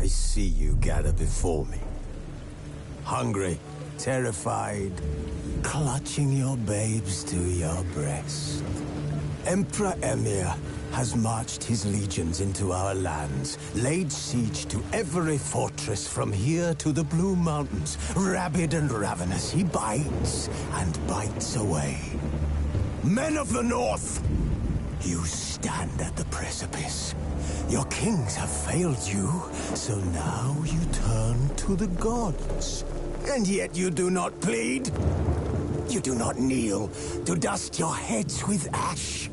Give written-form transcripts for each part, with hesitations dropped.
I see you gather before me. Hungry, terrified, clutching your babes to your breast. Emperor Emir has marched his legions into our lands, laid siege to every fortress from here to the Blue Mountains. Rabid and ravenous, he bites and bites away. Men of the North, you stand at the precipice. Your kings have failed you, so now you turn to the gods. And yet you do not plead. You do not kneel to dust your heads with ash.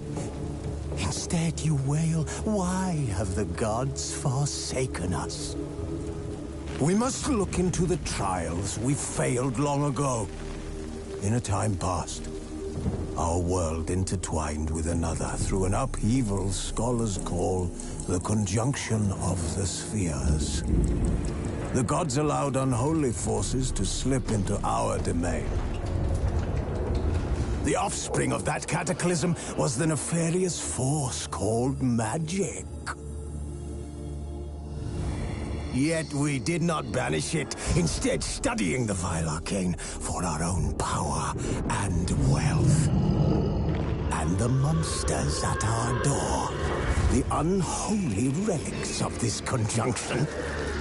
Instead you wail, why have the gods forsaken us? We must look into the trials we failed long ago. In a time past, our world intertwined with another through an upheaval scholars call the conjunction of the spheres. The gods allowed unholy forces to slip into our domain. The offspring of that cataclysm was the nefarious force called magic. Yet we did not banish it, instead studying the vile arcane for our own power and wealth. And the monsters at our door, the unholy relics of this conjunction.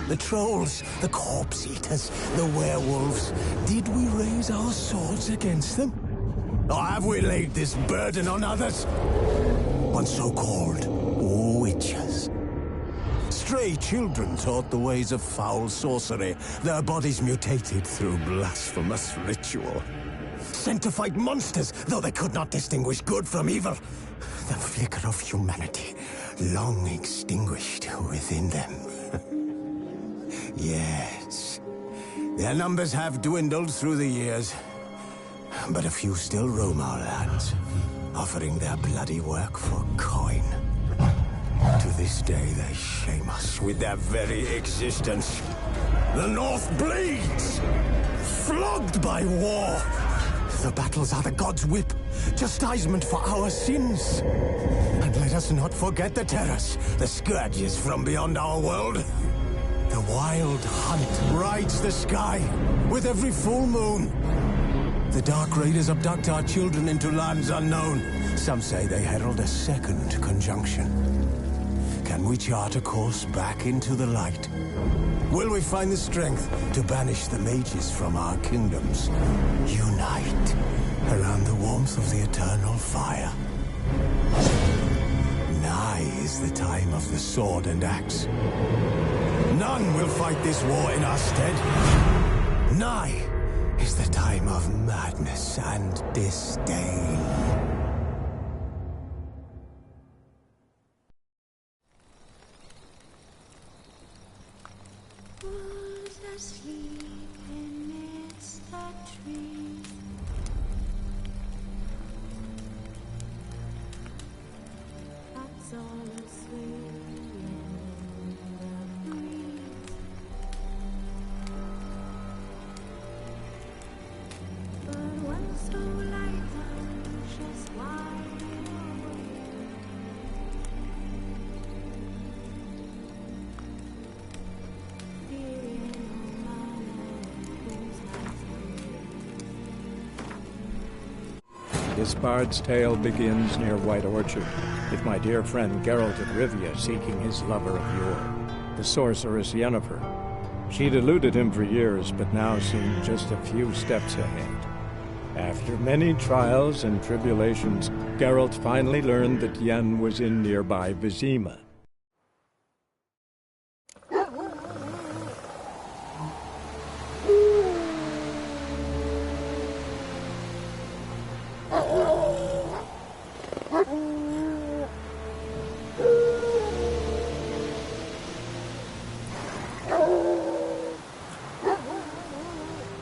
The trolls, the corpse-eaters, the werewolves. Did we raise our swords against them? Or have we laid this burden on others? On so-called witches. Stray children taught the ways of foul sorcery, their bodies mutated through blasphemous ritual. Sent to fight monsters, though they could not distinguish good from evil. The flicker of humanity, long extinguished within them. Yes, their numbers have dwindled through the years. But a few still roam our lands, offering their bloody work for coin. To this day, they shame us with their very existence. The North bleeds, flogged by war. The battles are the gods' whip, chastisement for our sins. And let us not forget the terrors, the scourges from beyond our world. The wild hunt rides the sky with every full moon. The Dark Raiders abduct our children into lands unknown. Some say they herald a second conjunction. Can we chart a course back into the light? Will we find the strength to banish the mages from our kingdoms? Unite around the warmth of the eternal fire. Nigh is the time of the sword and axe. None will fight this war in our stead. Nigh is the time of madness and disdain. Who's asleep amidst the trees? That's all swaying in the breeze. But one so light just wide awake. This bard's tale begins near White Orchard, with my dear friend Geralt of Rivia seeking his lover of yore, the sorceress Yennefer. She'd eluded him for years, but now seemed just a few steps ahead. After many trials and tribulations, Geralt finally learned that Yen was in nearby Vizima.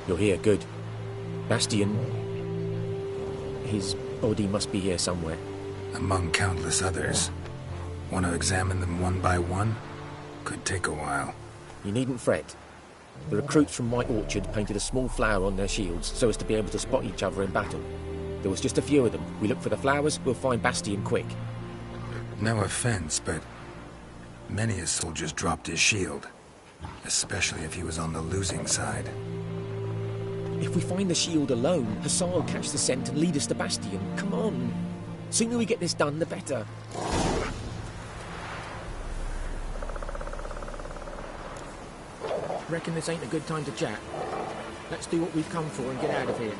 You're here, good. Bastion... his body must be here somewhere. Among countless others. Want to examine them one by one? Could take a while. You needn't fret. The recruits from White Orchard painted a small flower on their shields so as to be able to spot each other in battle. There was just a few of them. We look for the flowers, we'll find Bastion quick. No offense, but many a soldier's dropped his shield. Especially if he was on the losing side. If we find the shield alone, Hussar will catch the scent and lead us to Bastion. Come on. Sooner we get this done, the better. Reckon this ain't a good time to chat. Let's do what we've come for and get out of here.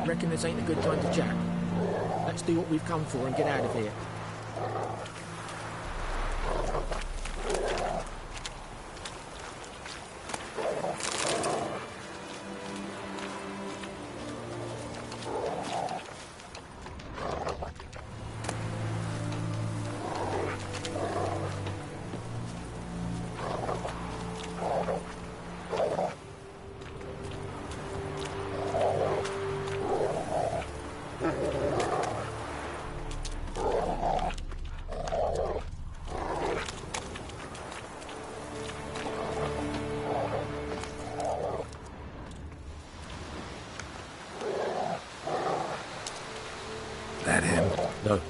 Reckon this ain't a good time to chat. Let's do what we've come for and get out of here. That him? No.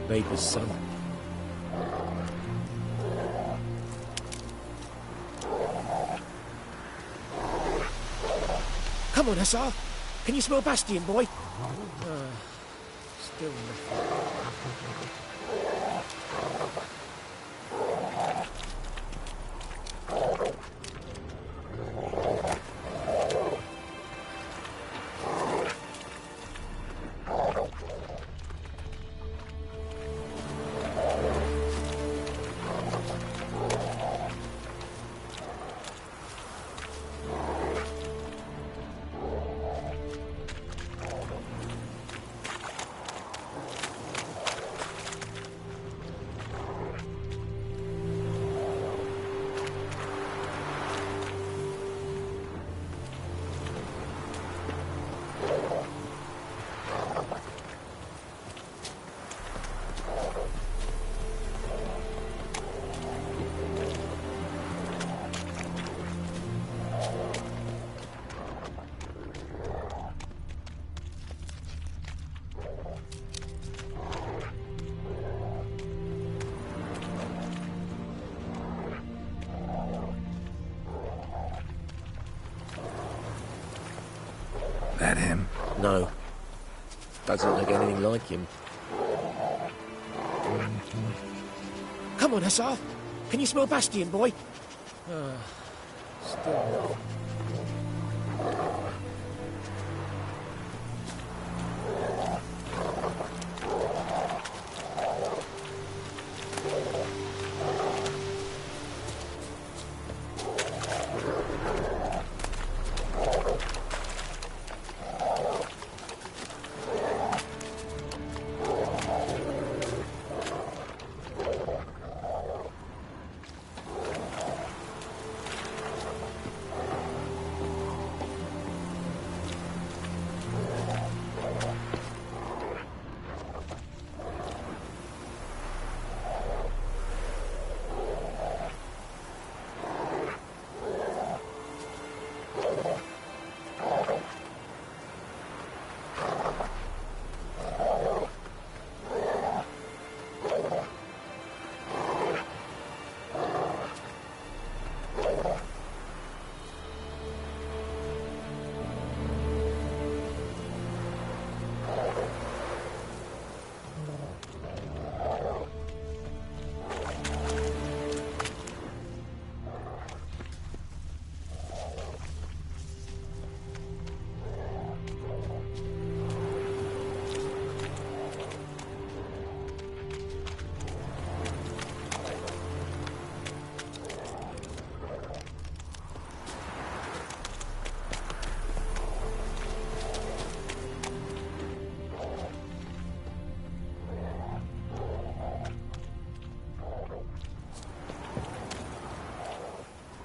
Neighbour's son. Come on, Hussar. Can you smell Bastion, boy? Still nothing. That him? No. Doesn't look anything like him. Come on, Hussar. Can you smell Bastion, boy? Still no.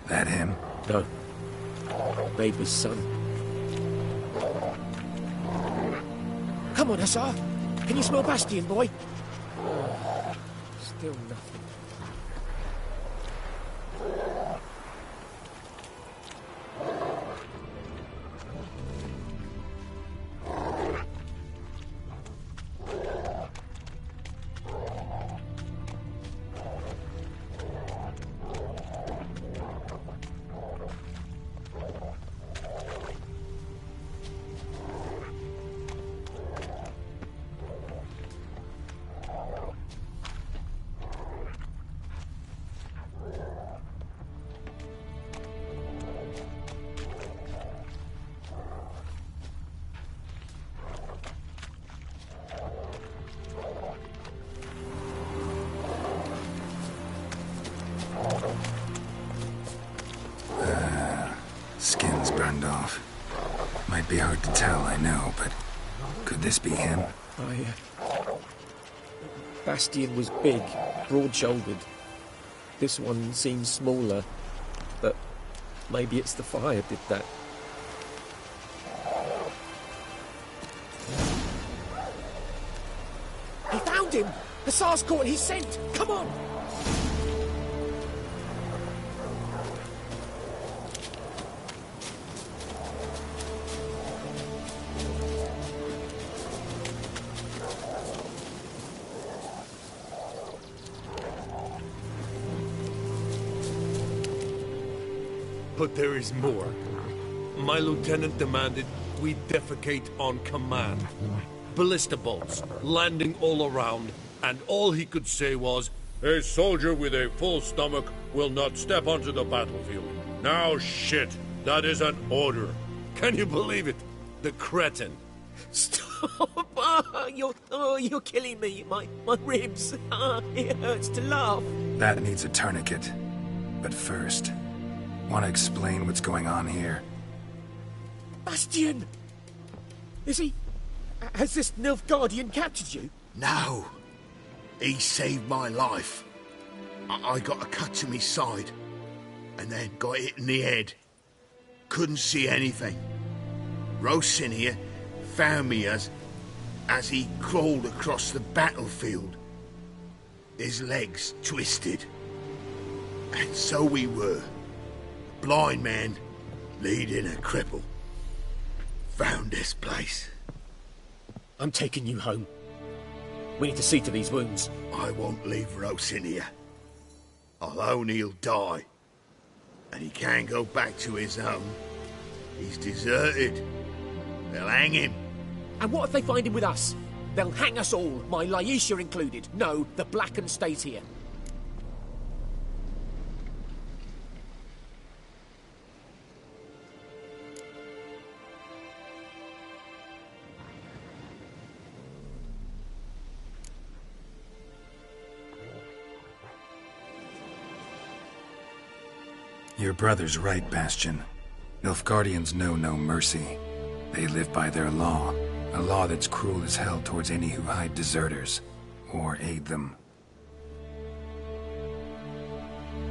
That him? No. Baby's son. Come on, Hussar. Can you smell Bastion, boy? Still nothing. Skin's burned off. Might be hard to tell, I know, but could this be him? Bastion was big, broad-shouldered. This one seems smaller, but maybe it's the fire did that. He found him! Hussar's caught his scent! Come on! But there is more. My lieutenant demanded we defecate on command. Ballista bolts, landing all around, and all he could say was, "A soldier with a full stomach will not step onto the battlefield." Now shit, that is an order. Can you believe it? The cretin. Stop! You're killing me. My ribs. It hurts to laugh. That needs a tourniquet. But first, want to explain what's going on here? Bastion! Is he... Has this Nilfgaardian captured you? No. He saved my life. I got a cut to my side, and then got hit in the head. Couldn't see anything. Rosinia found me as he crawled across the battlefield. His legs twisted. And so we were. A blind man leading a cripple. Found this place. I'm taking you home. We need to see to these wounds. I won't leave Rosinia. I'll own he'll die. And he can't go back to his home. He's deserted. They'll hang him. And what if they find him with us? They'll hang us all, my Laisha included. No, the Blacken stays here. Your brother's right, Bastion. Nilfgaardians know no mercy. They live by their law. A law that's cruel as hell towards any who hide deserters or aid them.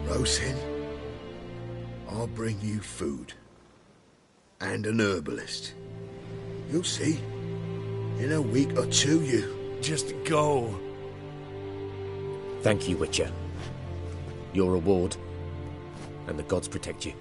Rosin, I'll bring you food. And an herbalist. You'll see. In a week or two, you... Just go. Thank you, Witcher. Your reward, and the gods protect you.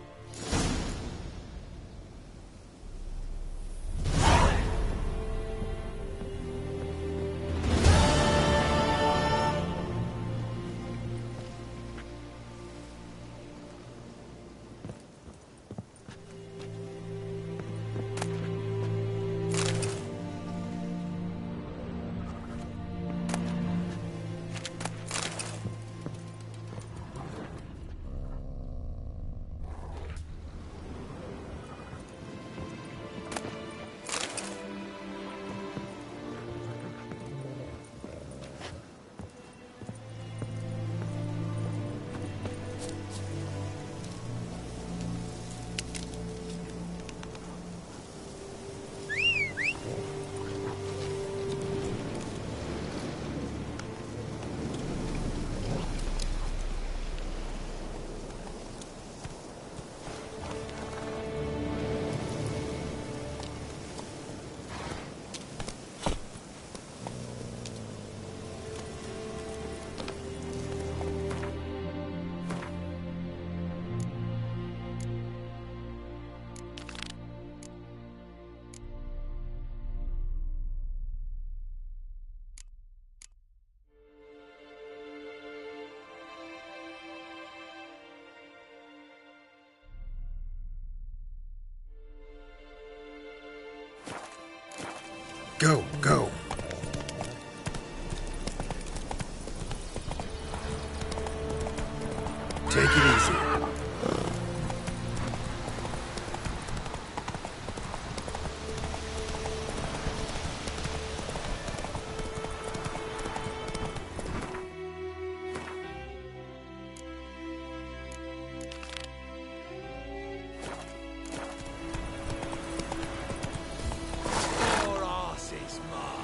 Go, go. Take it easy. Your ass is mine.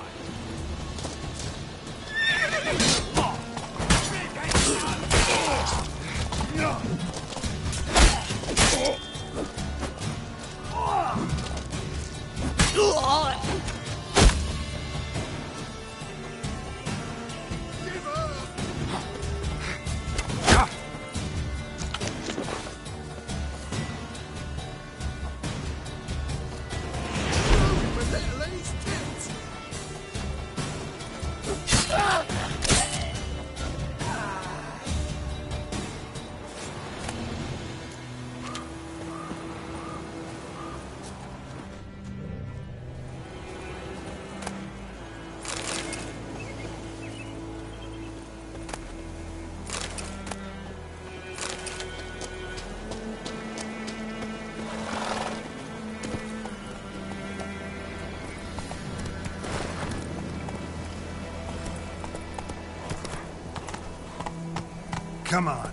Come on.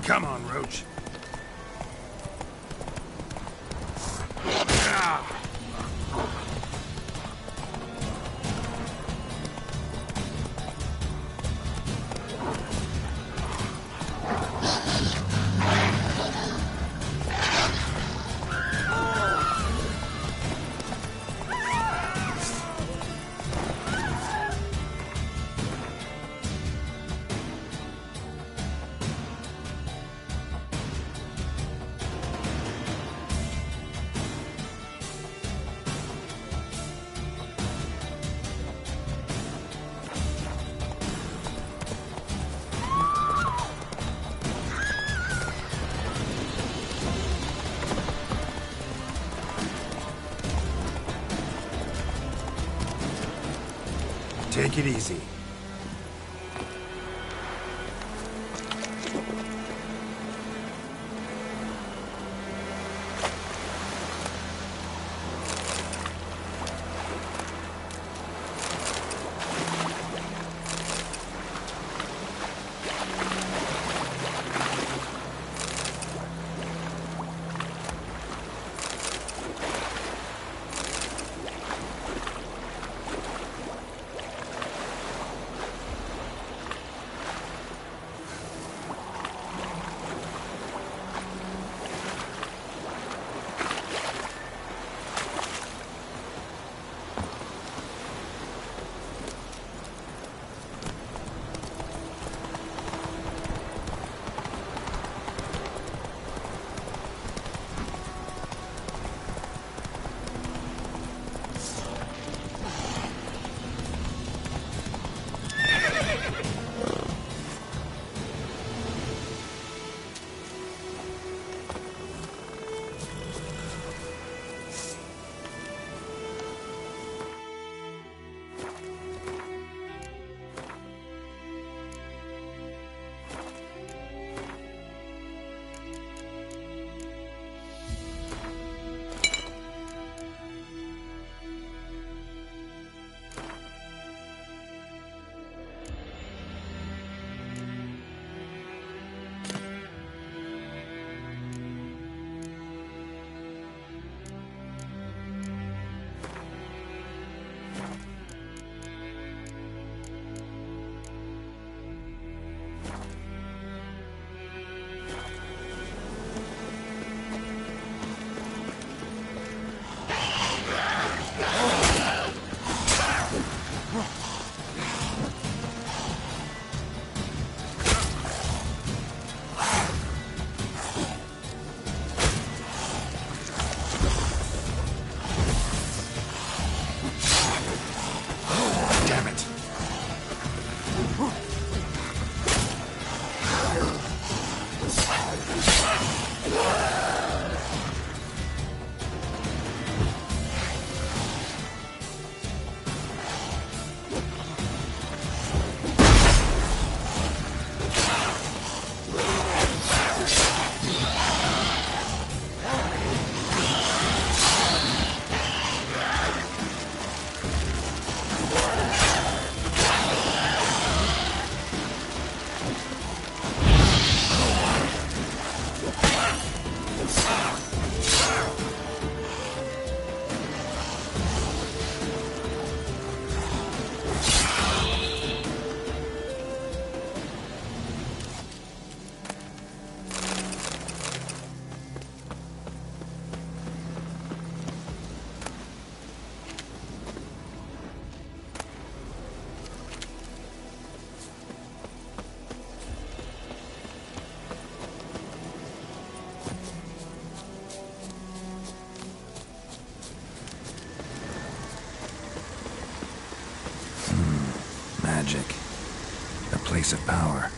Come on, Roach. Take it easy. Magic. A place of power.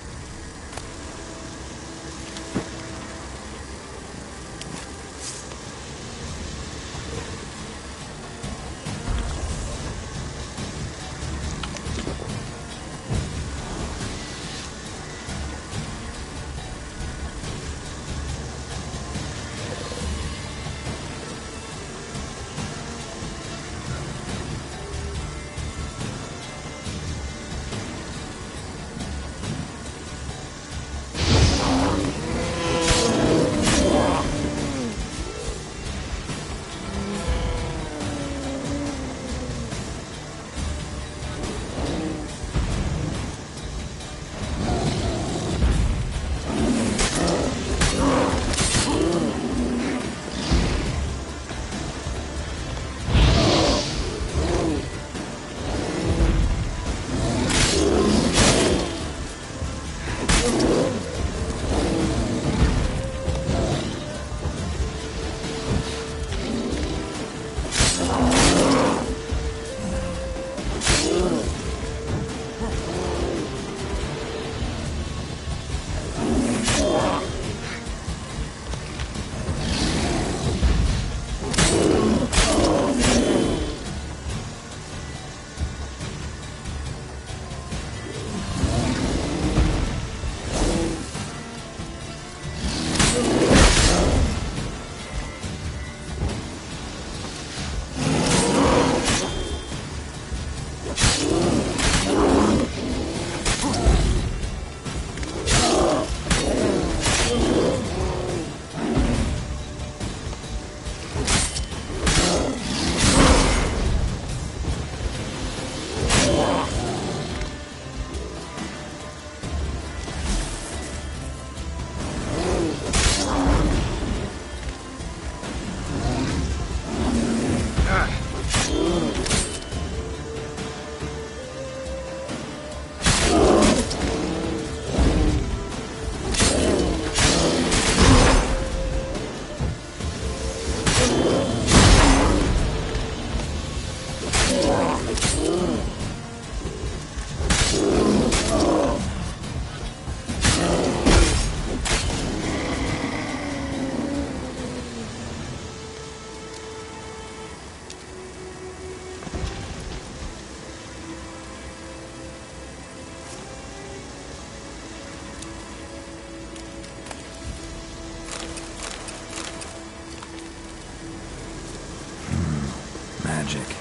Magic.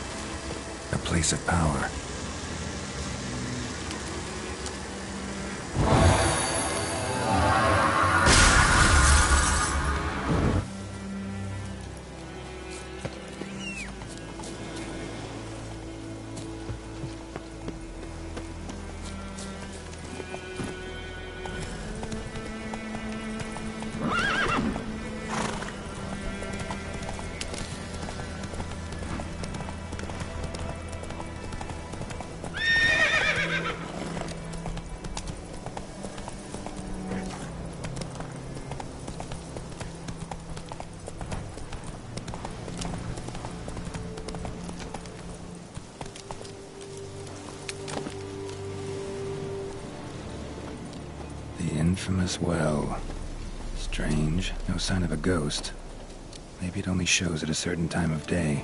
A place of power. The infamous well. Strange. No sign of a ghost. Maybe it only shows at a certain time of day.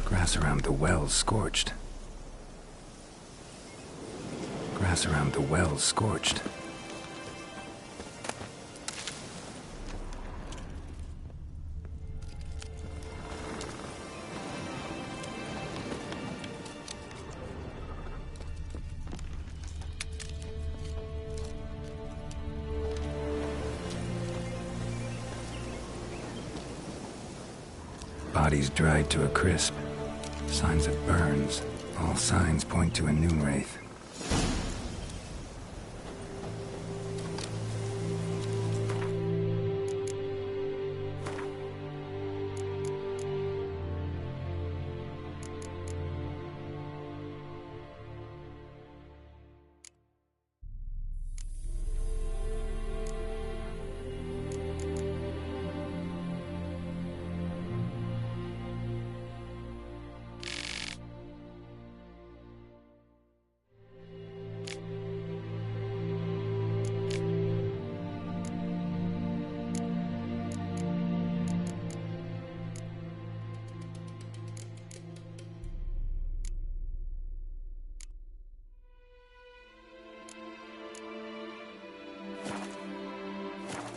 Grass around the well's scorched. Grass around the well's scorched. Bodies dried to a crisp. Signs of burns. All signs point to a noon wraith.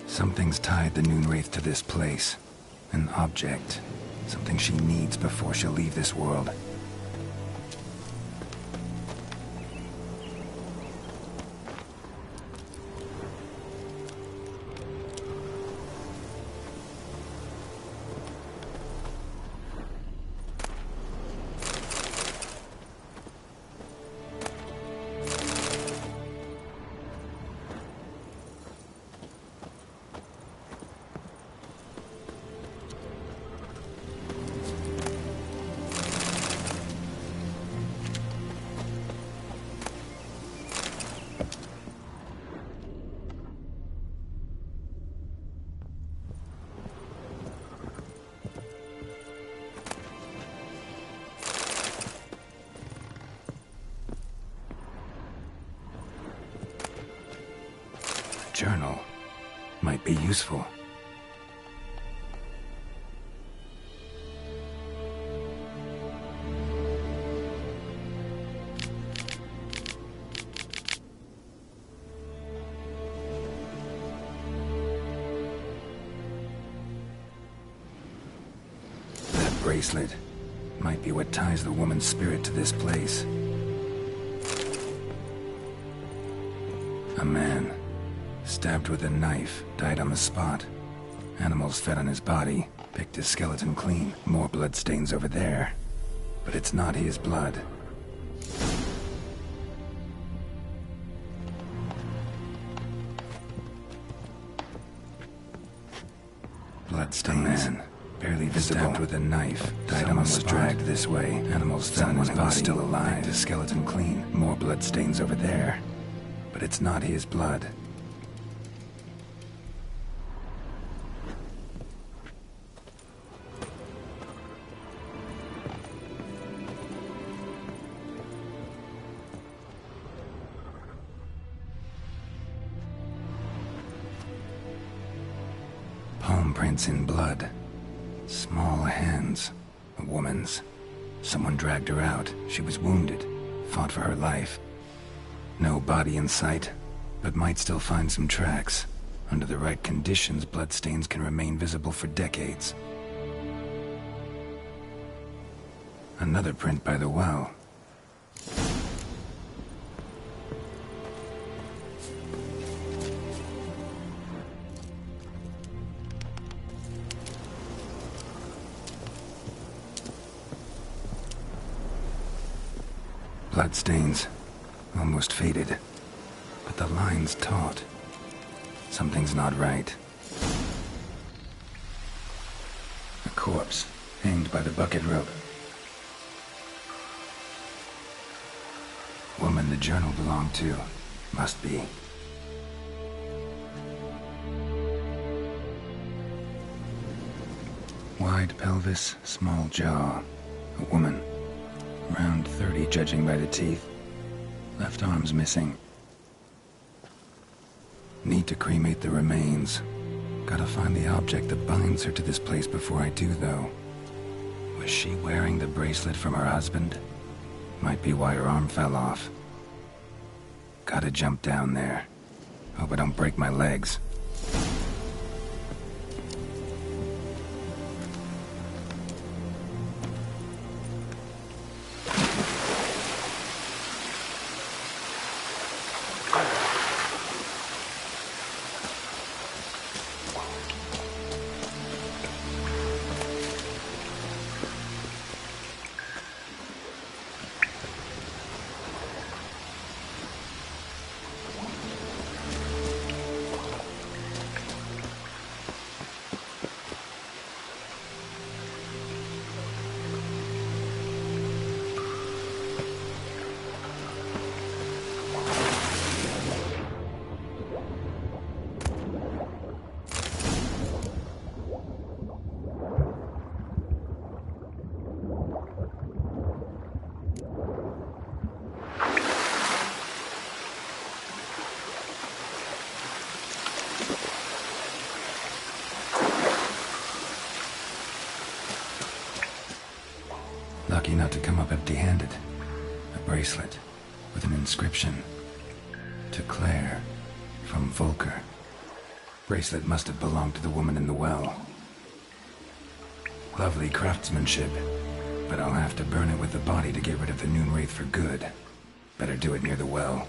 Something's tied the noon wraith to this place. An object. Something she needs before she'll leave this world. Journal might be useful. That bracelet might be what ties the woman's spirit to this place. A man. Stabbed with a knife, died on the spot. Animals fed on his body, picked his skeleton clean. More bloodstains over there. But it's not his blood. Bloodstains. Man. barely visible. Stabbed with a knife, died on the spot. Dragged this way. Animals fed on his body, still alive. The skeleton clean. More blood stains over there. But it's not his blood. Palm prints in blood. Small hands. A woman's. Someone dragged her out. She was wounded. Fought for her life. No body in sight, but might still find some tracks. Under the right conditions, bloodstains can remain visible for decades. Another print by the well. Bloodstains. Almost faded. But the line's taut. Something's not right. A corpse, hanged by the bucket rope. Woman the journal belonged to. Must be. Wide pelvis, small jaw. A woman. Around 30, judging by the teeth. Left arm's missing. Need to cremate the remains. Gotta find the object that binds her to this place before I do, though. Was she wearing the bracelet from her husband? Might be why her arm fell off. Gotta jump down there. Hope I don't break my legs. Lucky not to come up empty-handed. A bracelet with an inscription. To Claire, from Volker. Bracelet must have belonged to the woman in the well. Lovely craftsmanship, but I'll have to burn it with the body to get rid of the Noon Wraith for good. Better do it near the well.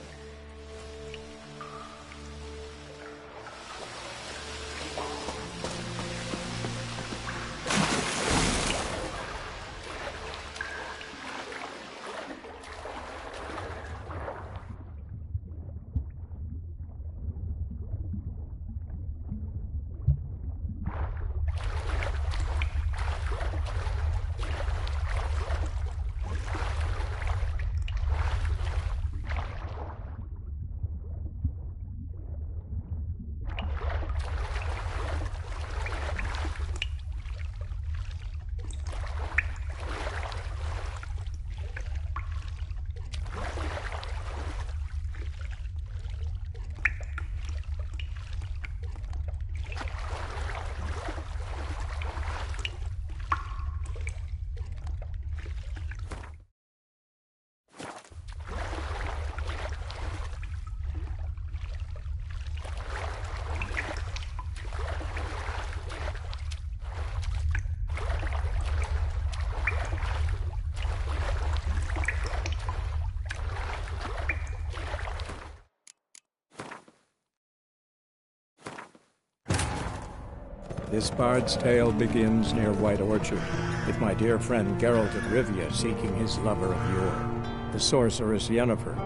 This bard's tale begins near White Orchard, with my dear friend Geralt of Rivia seeking his lover of yore, the sorceress Yennefer.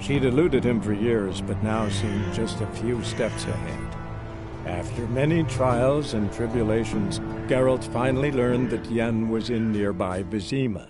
She'd eluded him for years, but now seemed just a few steps ahead. After many trials and tribulations, Geralt finally learned that Yen was in nearby Vizima.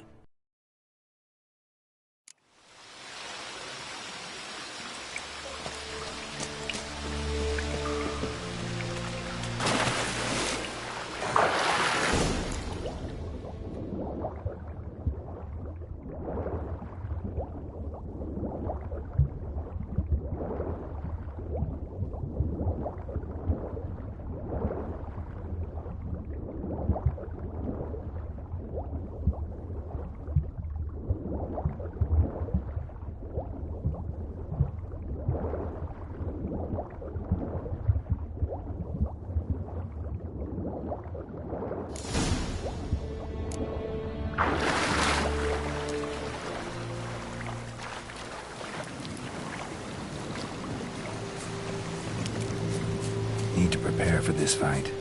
Need to prepare for this fight.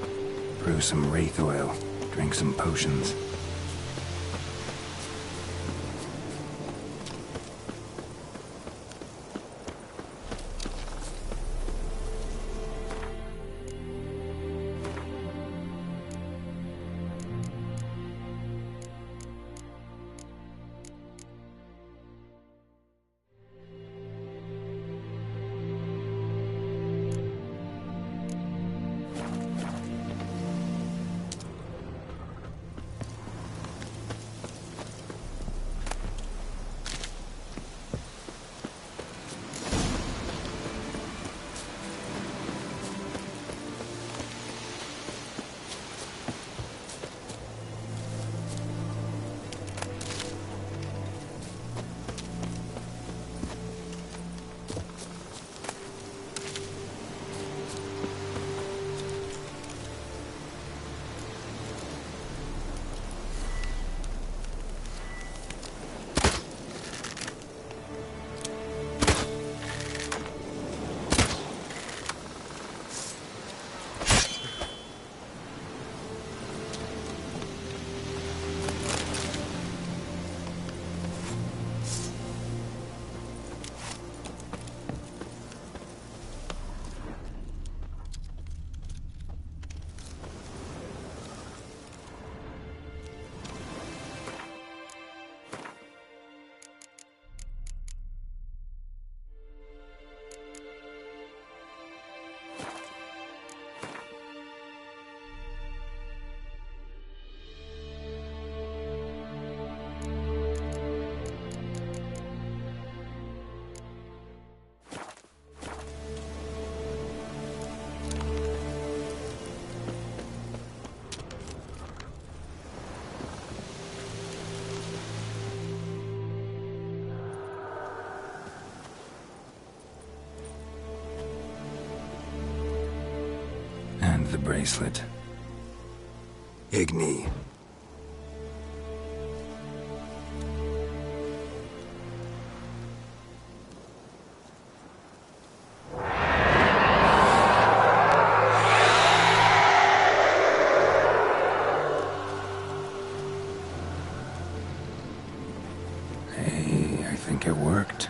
Brew some wraith oil, drink some potions. And the bracelet. Igni. Hey, I think it worked.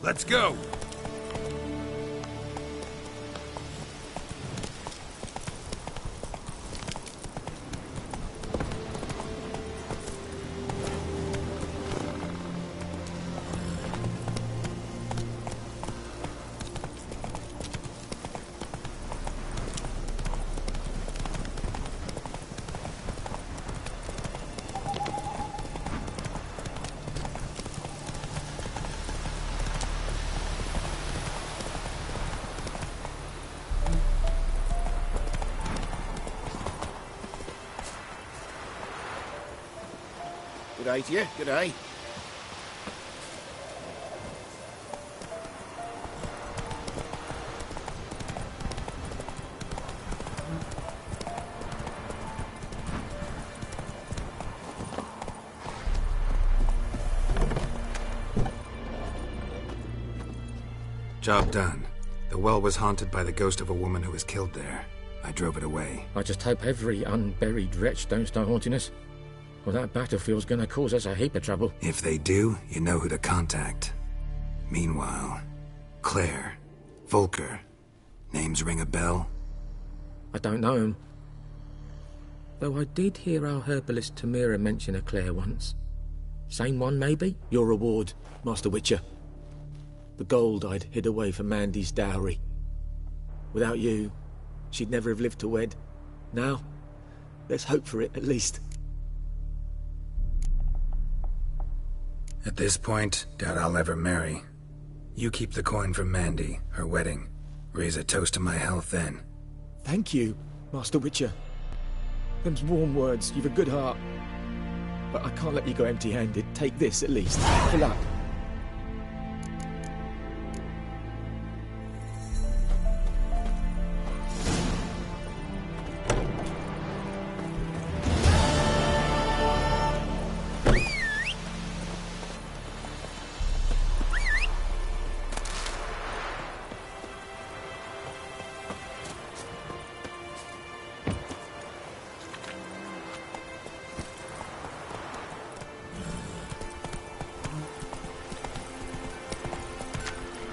Let's go! Good day to you, good day. Job done. The well was haunted by the ghost of a woman who was killed there. I drove it away. I just hope every unburied wretch don't start haunting us. Well, that battlefield's gonna cause us a heap of trouble. If they do, you know who to contact. Meanwhile, Claire, Volker, names ring a bell? I don't know him. Though I did hear our herbalist Tamira mention a Claire once. Same one, maybe? Your reward, Master Witcher. The gold I'd hid away for Mandy's dowry. Without you, she'd never have lived to wed. Now, let's hope for it, at least. At this point, doubt I'll ever marry. You keep the coin from Mandy, her wedding. Raise a toast to my health then. Thank you, Master Witcher. Them's warm words, you've a good heart. But I can't let you go empty-handed. Take this, at least. For luck.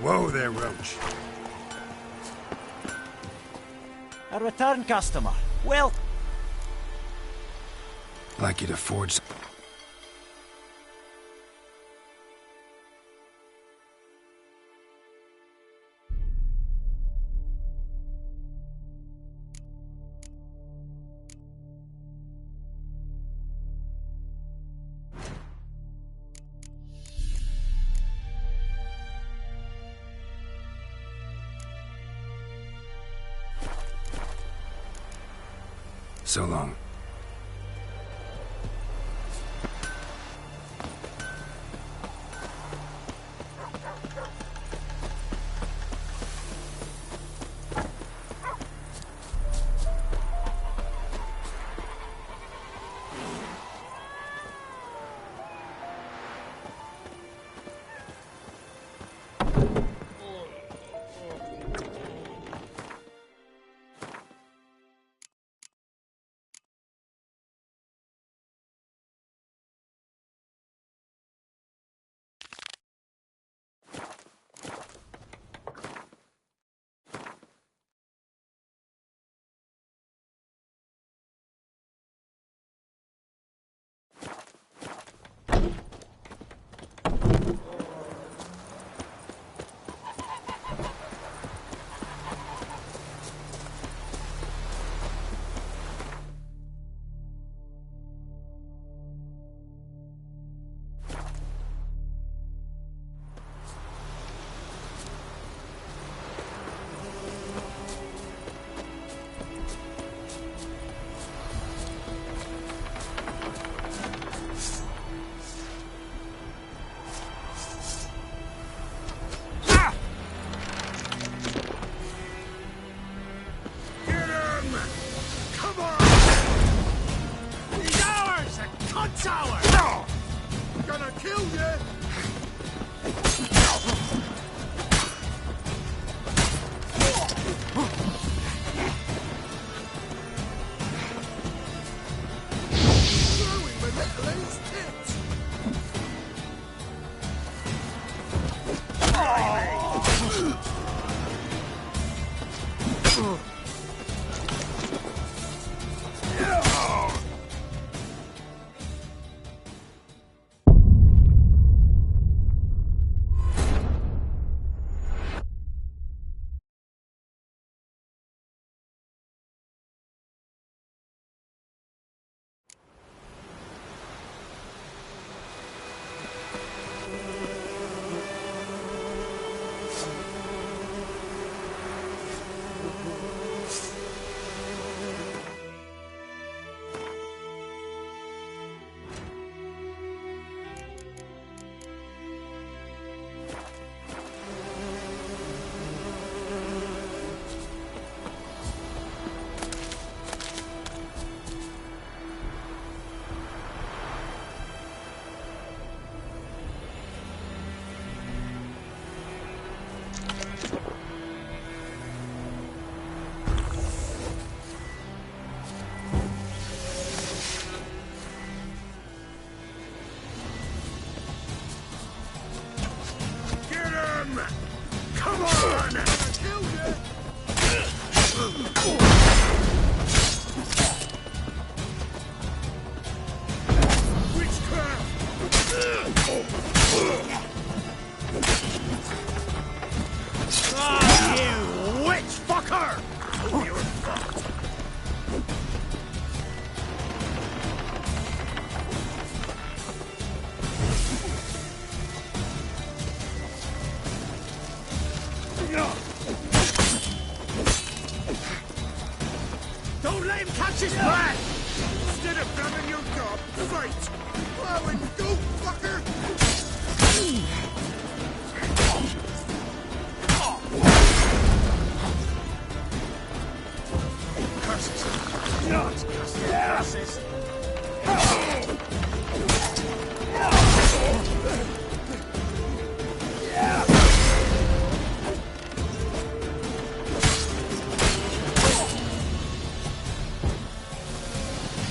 Whoa there, Roach. A return customer. Well, Like you to forge... So long. Ah, you witch fucker! You're fucked. Don't let him catch his breath! Instead of grabbing your gob, fight! Plow and go, fucker! Curses! Not curses!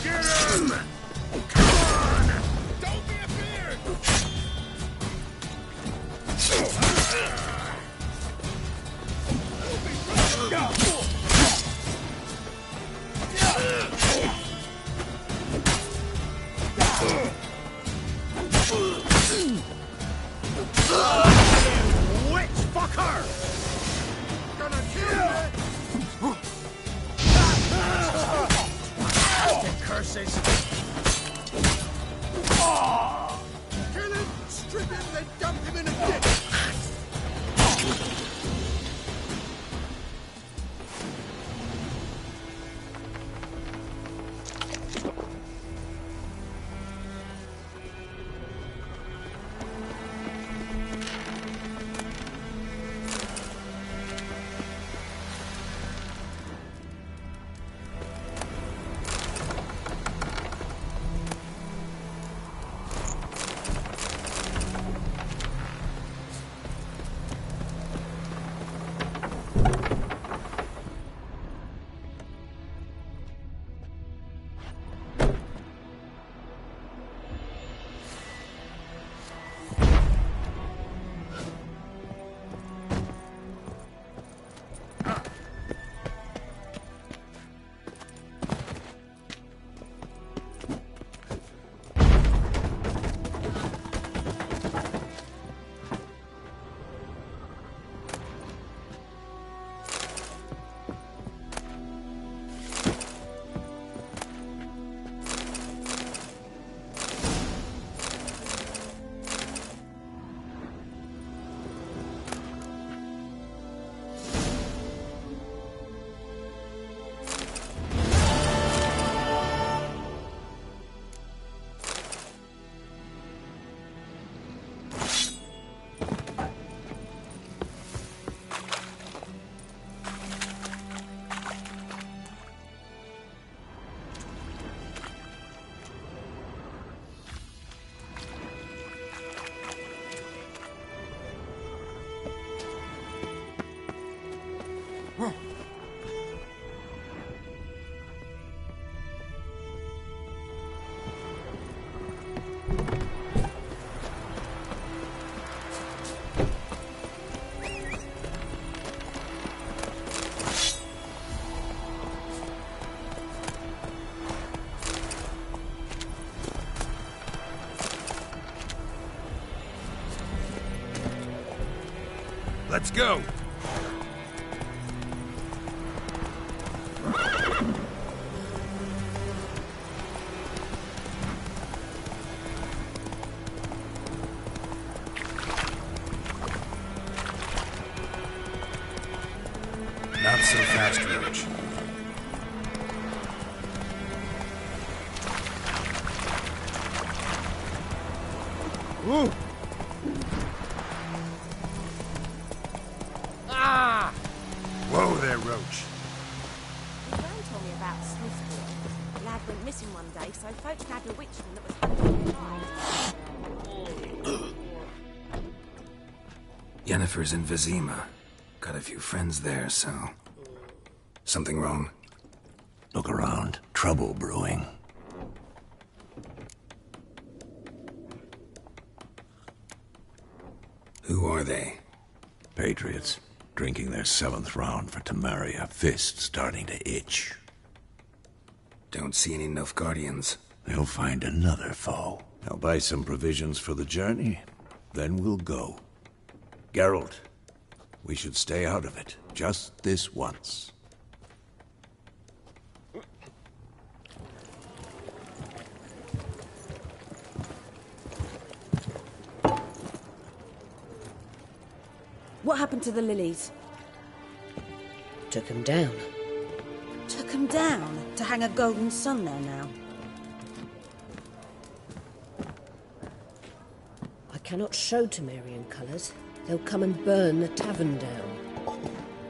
Get him! Come on! Don't be a beard! Witch fucker! Gonna kill you! Curses! Kill him, strip him, then dump him in a ditch! Let's go! Not so fast, Roach. Ooh! Ah! Whoa there, Roach. My friend told me about Smithport. The lad went missing one day, so folks nabbed a witchman that was hunting alive. Yennefer's in Vizima. Got a few friends there, so... Something wrong? Look around. Trouble brewing. Who are they? Patriots. Drinking their 7th round for Temeria. Fist starting to itch. Don't see any Nilfgaardians. They'll find another foe. I'll buy some provisions for the journey. Then we'll go. Geralt, we should stay out of it, just this once. What happened to the lilies? Took him down. Took them down to hang a golden sun there now. I cannot show Temerian colours. They'll come and burn the tavern down.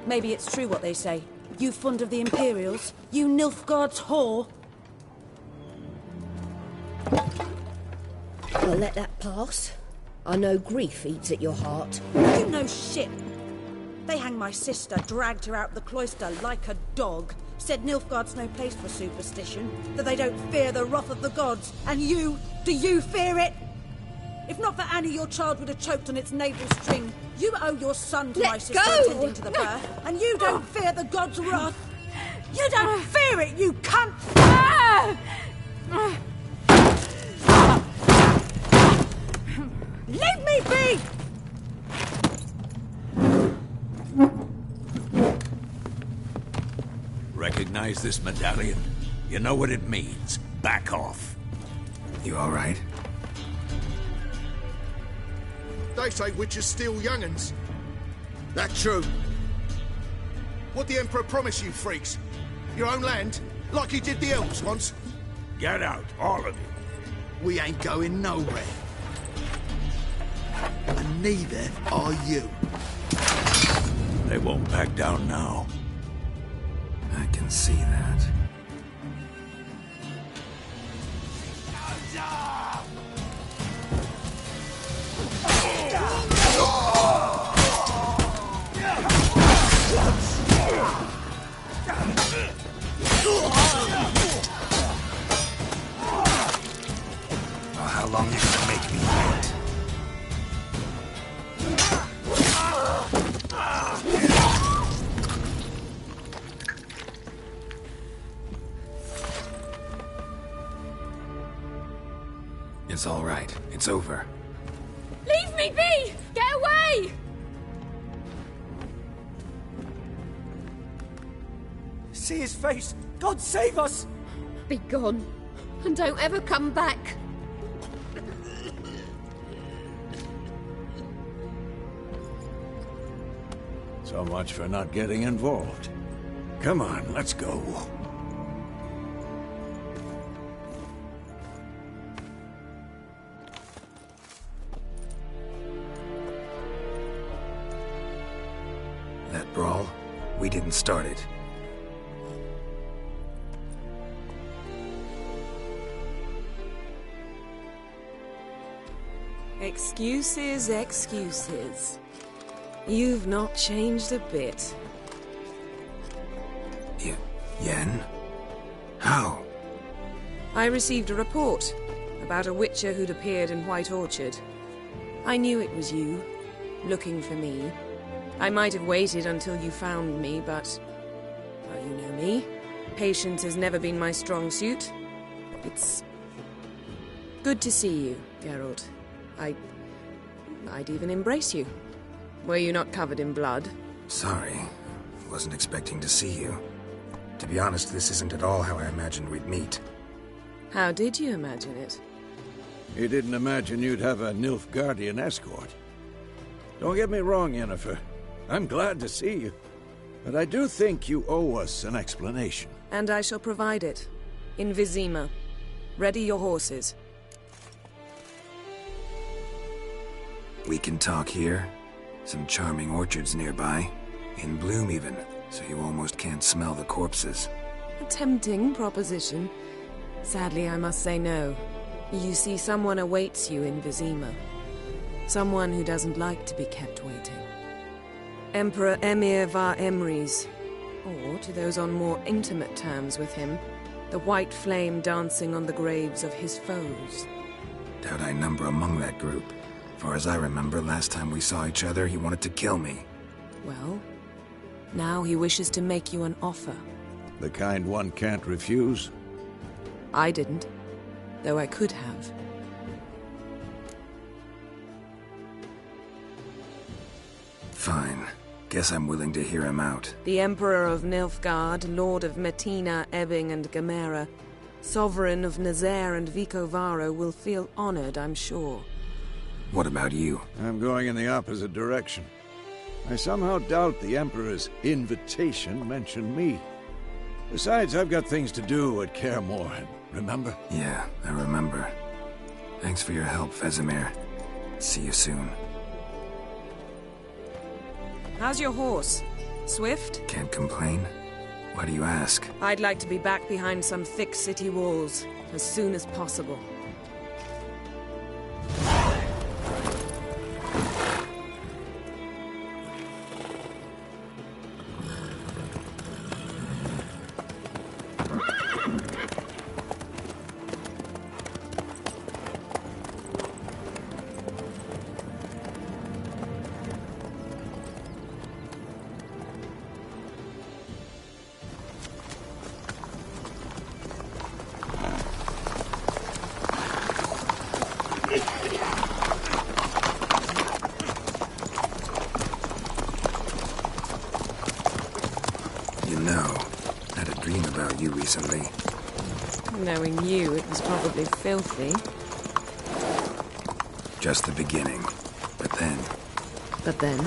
Maybe it's true what they say. You fond of the Imperials? You Nilfgaard's whore? I'll let that pass. I know grief eats at your heart. You know shit. They hanged my sister, dragged her out the cloister like a dog. Said Nilfgaard's no place for superstition, that they don't fear the wrath of the gods. And you, do you fear it? If not for Annie, your child would have choked on its navel string. You owe your son to my sister attending to the birth, and you don't fear the gods' wrath. You don't fear it, you cunt! Leave me be! Recognize this medallion? You know what it means. Back off. You all right? They say witches steal young'uns. That true? What the Emperor promised you, freaks? Your own land? Like he did the elves once? Get out, all of you. We ain't going nowhere. And neither are you. They won't back down now. I can see that. Well, how long you gonna make me wait? It's all right. It's over. Leave me be! Get away! See his face! God save us! Be gone, and don't ever come back. So much for not getting involved. Come on, let's go. That brawl, we didn't start it. Excuses, excuses. You've not changed a bit. Yen? How? I received a report about a witcher who'd appeared in White Orchard. I knew it was you, looking for me. I might have waited until you found me, but... well, you know me. Patience has never been my strong suit. It's... good to see you, Geralt. I'd even embrace you. Were you not covered in blood? Sorry. Wasn't expecting to see you. To be honest, this isn't at all how I imagined we'd meet. How did you imagine it? You didn't imagine you'd have a Nilfgaardian escort. Don't get me wrong, Yennefer. I'm glad to see you. But I do think you owe us an explanation. And I shall provide it. In Vizima. Ready your horses. We can talk here. Some charming orchards nearby. In bloom even, so you almost can't smell the corpses. A tempting proposition. Sadly, I must say no. You see, someone awaits you in Vizima. Someone who doesn't like to be kept waiting. Emperor Emir var Emrys. Or, to those on more intimate terms with him, the white flame dancing on the graves of his foes. Doubt I number among that group. Far as I remember, last time we saw each other, he wanted to kill me. Well, now he wishes to make you an offer. The kind one can't refuse? I didn't, though I could have. Fine. Guess I'm willing to hear him out. The Emperor of Nilfgaard, Lord of Metina, Ebbing and Gamera, Sovereign of Nazaire and Vicovaro will feel honored, I'm sure. What about you? I'm going in the opposite direction. I somehow doubt the Emperor's invitation mentioned me. Besides, I've got things to do at Kaer Morhen, remember? Yeah, I remember. Thanks for your help, Vesemir. See you soon. How's your horse? Swift? Can't complain. Why do you ask? I'd like to be back behind some thick city walls, as soon as possible. You know, I had a dream about you recently. Knowing you, it was probably filthy. Just the beginning. But then... But then?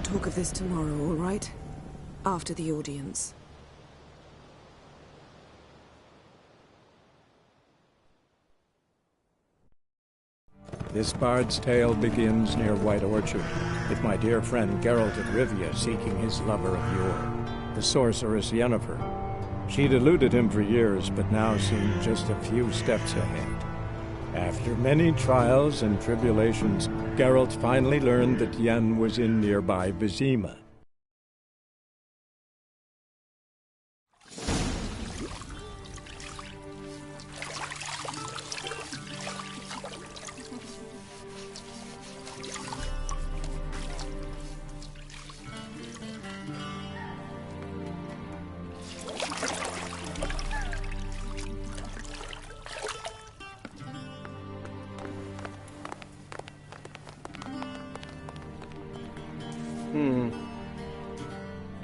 Talk of this tomorrow, all right? After the audience. This bard's tale begins near White Orchard, with my dear friend Geralt of Rivia seeking his lover of yore, the sorceress Yennefer. She'd eluded him for years, but now seemed just a few steps ahead. After many trials and tribulations, Geralt finally learned that Yen was in nearby Vizima.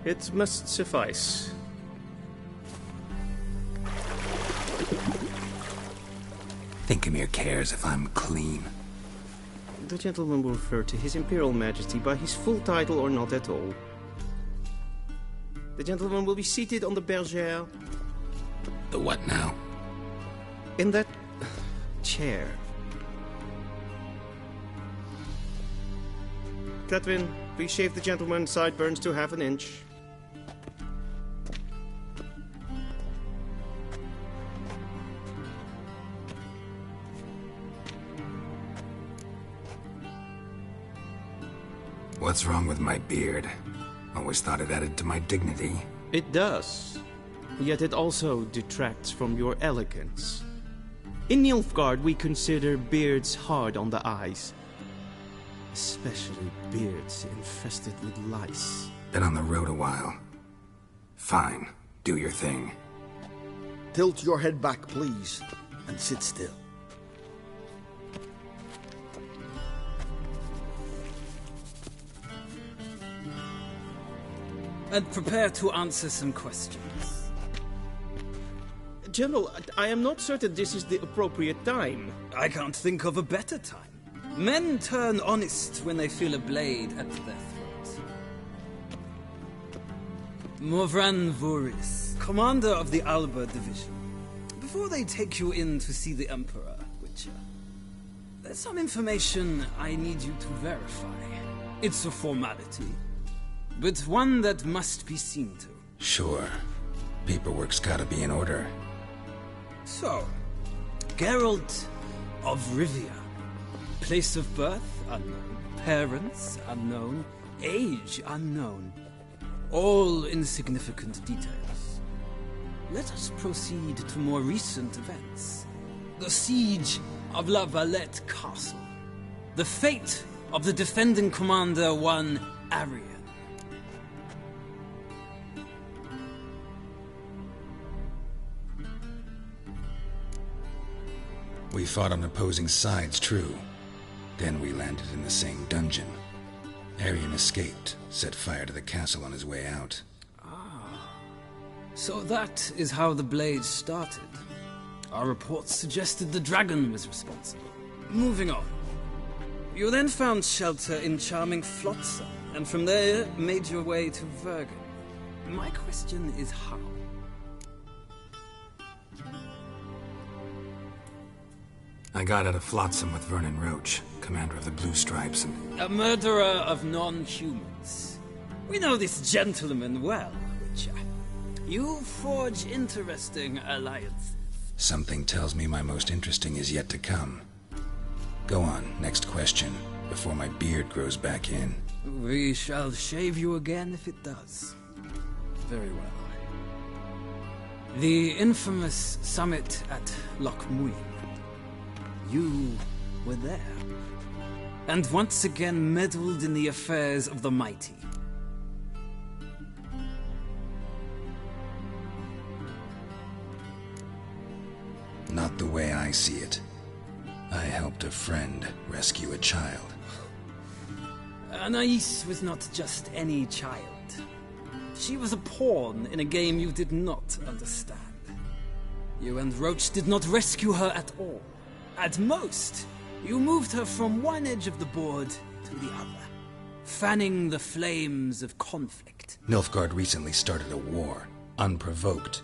It must suffice. Thinkamir cares if I'm clean. The gentleman will refer to His Imperial Majesty by his full title or not at all. The gentleman will be seated on the bergère. The what now? In that chair. Catwin, please shave the gentleman's sideburns to half an inch. What's wrong with my beard? Always thought it added to my dignity. It does. Yet it also detracts from your elegance. In Nilfgaard, we consider beards hard on the eyes. Especially beards infested with lice. Been on the road a while. Fine. Do your thing. Tilt your head back, please, and sit still. And prepare to answer some questions. General, I am not certain this is the appropriate time. I can't think of a better time. Men turn honest when they feel a blade at their throat. Morvran Voris, commander of the Alba Division. Before they take you in to see the Emperor, Witcher, there's some information I need you to verify. It's a formality, but one that must be seen to. Sure. Paperwork's gotta be in order. So, Geralt of Rivia. Place of birth unknown. Parents unknown. Age unknown. All insignificant details. Let us proceed to more recent events. The siege of La Valette Castle. The fate of the defending commander, one Arian. We fought on opposing sides, true. Then we landed in the same dungeon. Arian escaped, set fire to the castle on his way out. So that is how the blade started. Our reports suggested the dragon was responsible. Moving on. You then found shelter in charming Flotsam, and from there made your way to Vergen. My question is how? I got out of Flotsam with Vernon Roach, commander of the Blue Stripes, and... A murderer of non-humans. We know this gentleman well, Witcher. You forge interesting alliances. Something tells me my most interesting is yet to come. Go on, next question, before my beard grows back in. We shall shave you again if it does. Very well. The infamous summit at Loch Muir. You were there. And once again meddled in the affairs of the mighty. Not the way I see it. I helped a friend rescue a child. Anais was not just any child. She was a pawn in a game you did not understand. You and Roach did not rescue her at all. At most, you moved her from one edge of the board to the other, fanning the flames of conflict. Nilfgaard recently started a war, unprovoked.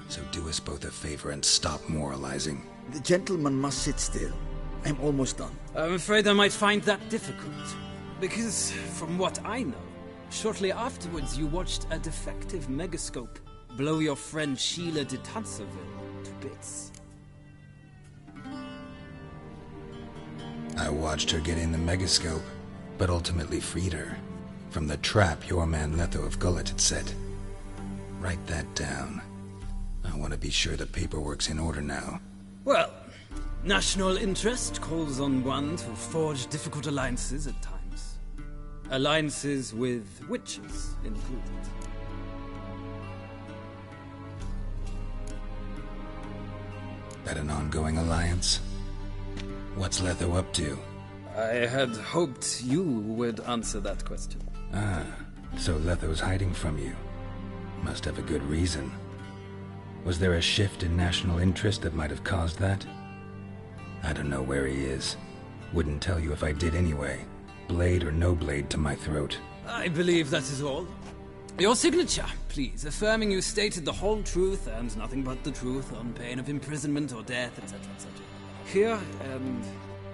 So do us both a favor and stop moralizing. The gentleman must sit still. I'm almost done. I'm afraid I might find that difficult. Because, from what I know, shortly afterwards you watched a defective megascope blow your friend Sheila de Tanserville to bits. I watched her get in the megascope, but ultimately freed her from the trap your man Letho of Gullet had set. Write that down. I want to be sure the paperwork's in order now. Well, national interest calls on one to forge difficult alliances at times. Alliances with witches included. That an ongoing alliance? What's Letho up to? I had hoped you would answer that question. Ah, so Letho's hiding from you. Must have a good reason. Was there a shift in national interest that might have caused that? I don't know where he is. Wouldn't tell you if I did anyway. Blade or no blade to my throat. I believe that is all. Your signature, please, affirming you stated the whole truth and nothing but the truth on pain of imprisonment or death, etc., etc. Here and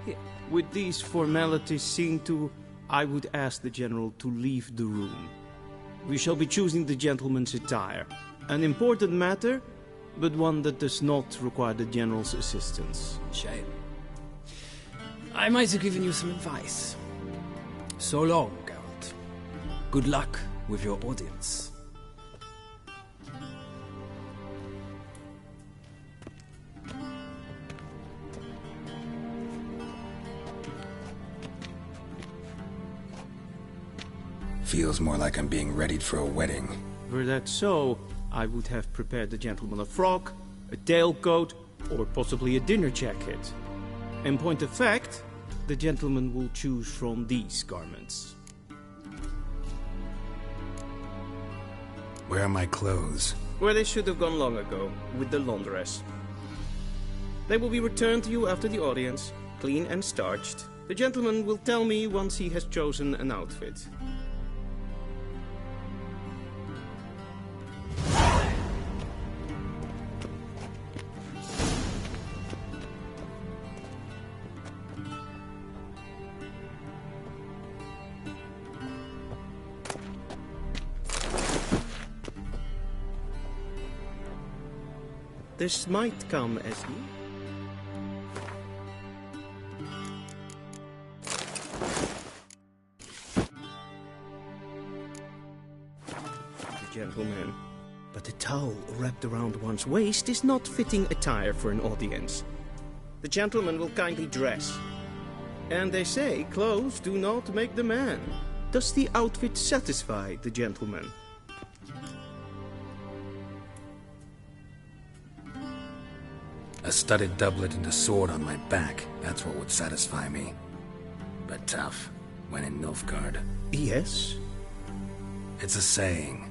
here. With these formalities seen to, I would ask the General to leave the room. We shall be choosing the gentleman's attire. An important matter, but one that does not require the General's assistance. Shame. I might have given you some advice. So long, Geralt. Good luck with your audience. Feels more like I'm being readied for a wedding. Were that so, I would have prepared the gentleman a frock, a tailcoat, or possibly a dinner jacket. In point of fact, the gentleman will choose from these garments. Where are my clothes? Where they should have gone long ago, with the laundress. They will be returned to you after the audience, clean and starched, The gentleman will tell me once he has chosen an outfit. This might come as new. Gentlemen, but a towel wrapped around one's waist is not fitting attire for an audience. The gentleman will kindly dress. And they say clothes do not make the man. Does the outfit satisfy the gentleman? A studded doublet and a sword on my back, that's what would satisfy me. But tough, when in Nilfgaard. Yes? It's a saying.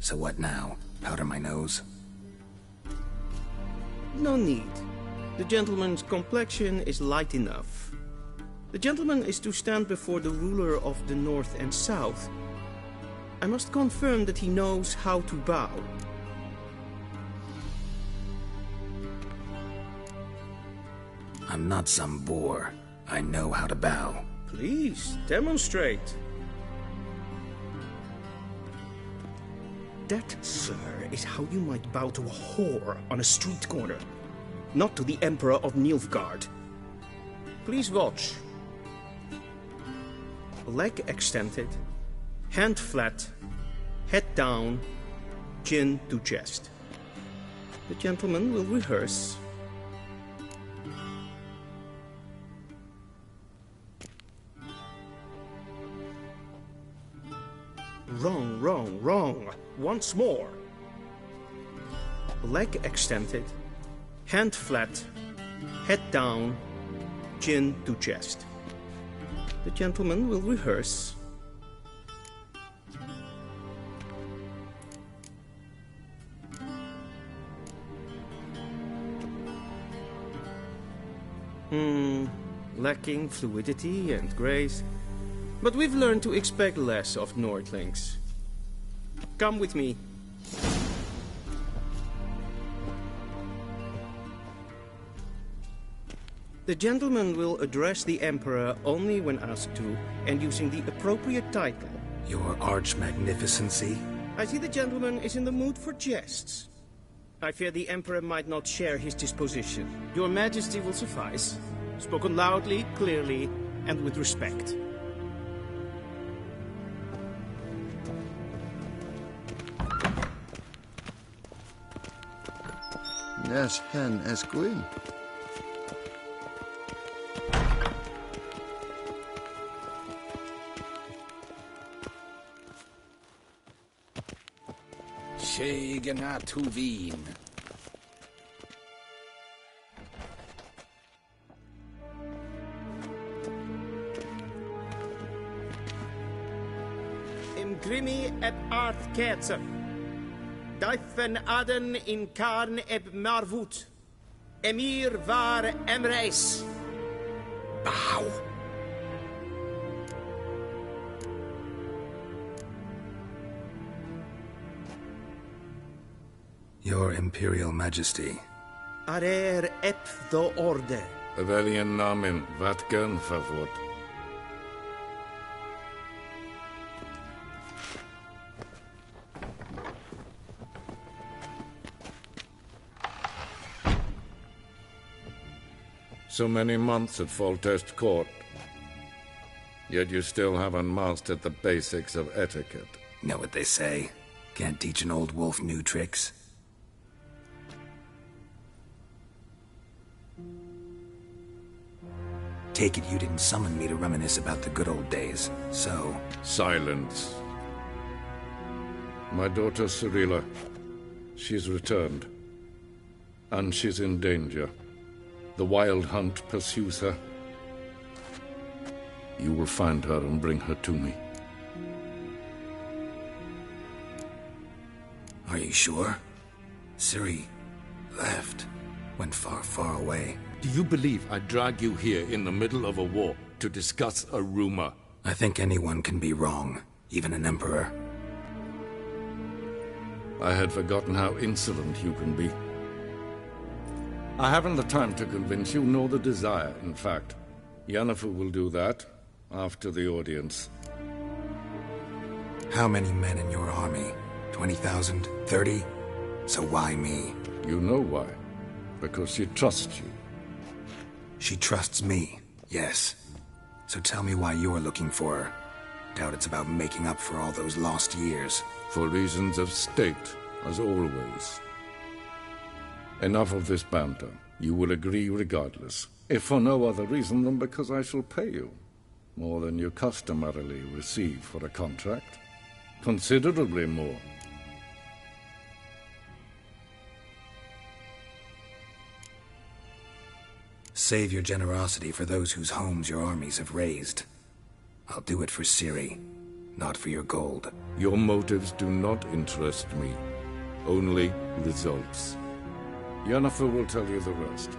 So what now? Powder my nose? No need. The gentleman's complexion is light enough. The gentleman is to stand before the ruler of the North and South. I must confirm that he knows how to bow. I'm not some boor. I know how to bow. Please, demonstrate. That, sir, is how you might bow to a whore on a street corner, not to the Emperor of Nilfgaard. Please watch. Leg extended, hand flat, head down, chin to chest. The gentleman will rehearse. Wrong, wrong, wrong. Once more. Leg extended, hand flat, head down, chin to chest. The gentleman will rehearse. Lacking fluidity and grace. But we've learned to expect less of Nordlings. Come with me. The gentleman will address the Emperor only when asked to, and using the appropriate title. Your Arch-Magnificency? I see the gentleman is in the mood for jests. I fear the Emperor might not share his disposition. Your Majesty will suffice. Spoken loudly, clearly, and with respect. Yes, hen as queen. Schegena Tuvin. Im Grimi et Art Kerzer. Daifen Aden in Karn eb Marvut. Emir var Emreis. Bow. Your Imperial Majesty. Arer ep the orde. Veljen namen vatgen favort. So many months at Foltest Court. Yet you still haven't mastered the basics of etiquette. Know what they say? Can't teach an old wolf new tricks. Take it you didn't summon me to reminisce about the good old days, so... Silence. My daughter Cyrilla, she's returned. And she's in danger. The Wild Hunt pursues her. You will find her and bring her to me. Are you sure? Ciri left. Went far, far away. Do you believe I drag you here in the middle of a war to discuss a rumor? I think anyone can be wrong, even an emperor. I had forgotten how insolent you can be. I haven't the time to convince you, nor the desire, in fact. Yennefer will do that after the audience. How many men in your army? 20,000? 30? So why me? You know why. Because she trusts you. She trusts me, yes. So tell me why you're looking for her. Doubt it's about making up for all those lost years. For reasons of state, as always. Enough of this banter. You will agree regardless. If for no other reason than because I shall pay you. More than you customarily receive for a contract. Considerably more. Save your generosity for those whose homes your armies have razed. I'll do it for Ciri, not for your gold. Your motives do not interest me. Only results. Yennefer will tell you the rest.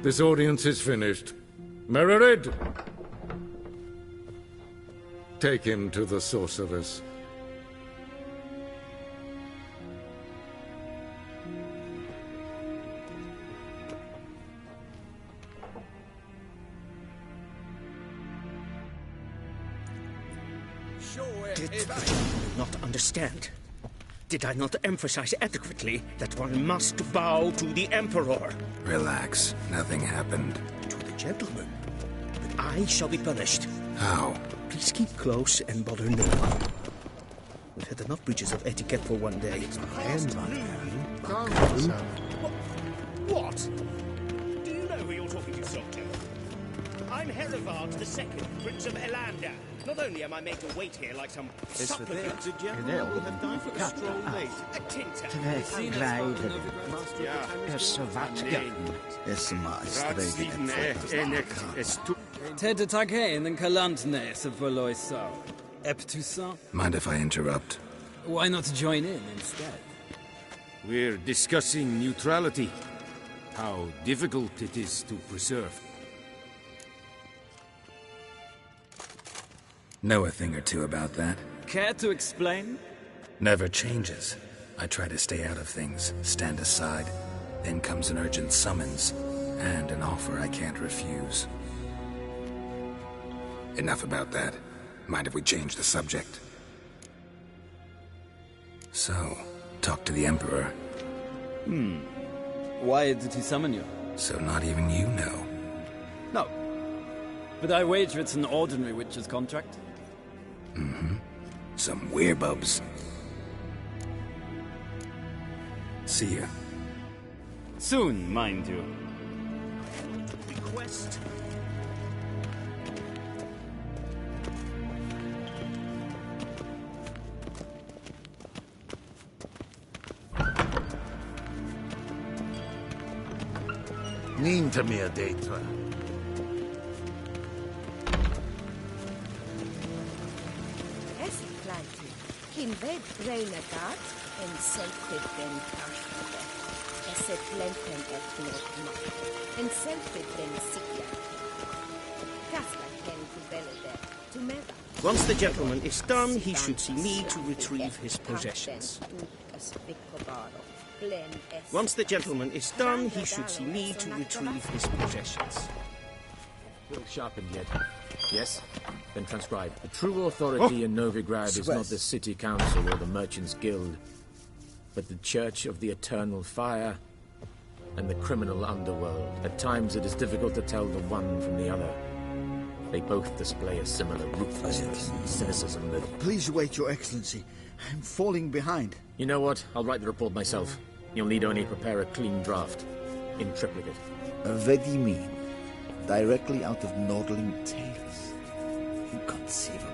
This audience is finished. Mererid! Take him to the sorceress. Did I not understand? Did I not emphasize adequately that one must bow to the Emperor? Relax. Nothing happened. To the gentleman. But I shall be punished. How? Please keep close and bother no one. We've had enough breaches of etiquette for one day. What? Do you know who you're talking to, soldier? I'm Herivard II, Prince of Elander. Not only am I made to wait here like some supplicant, the general will have died for a stroll late. A tinter. Ted Taghain and Kalantne se verloisau. Eptusa? Mind if I interrupt? Why not join in instead? We're discussing neutrality. How difficult it is to preserve. Know a thing or two about that? Care to explain? Never changes. I try to stay out of things, stand aside. Then comes an urgent summons, and an offer I can't refuse. Enough about that. Mind if we change the subject? So, talk to the Emperor. Why did he summon you? So not even you know. No. But I wager it's an ordinary witch's contract. Mm-hmm. Some werebubs. See ya. Soon, mind you. Request. Ninta mia detra. Kinved Reinagat en selfid den Kashmir. Eset lenten et notma. En selfid den Sikya. Kasta ken to Beleder. To Meva. Once the gentleman is done, he should see me to retrieve his possessions. Once the gentleman is done, he should see me to retrieve his possessions. Well sharpened yet. Yes? Then transcribe. The true authority in Novigrad is not the city council or the merchants' guild, but the Church of the Eternal Fire and the criminal underworld. At times it is difficult to tell the one from the other. They both display a similar ruthlessness and cynicism that... Please wait, Your Excellency. I'm falling behind. You know what? I'll write the report myself. You'll need only prepare a clean draft. In triplicate. What do you mean? Directly out of Nordling tales? Inconceivable.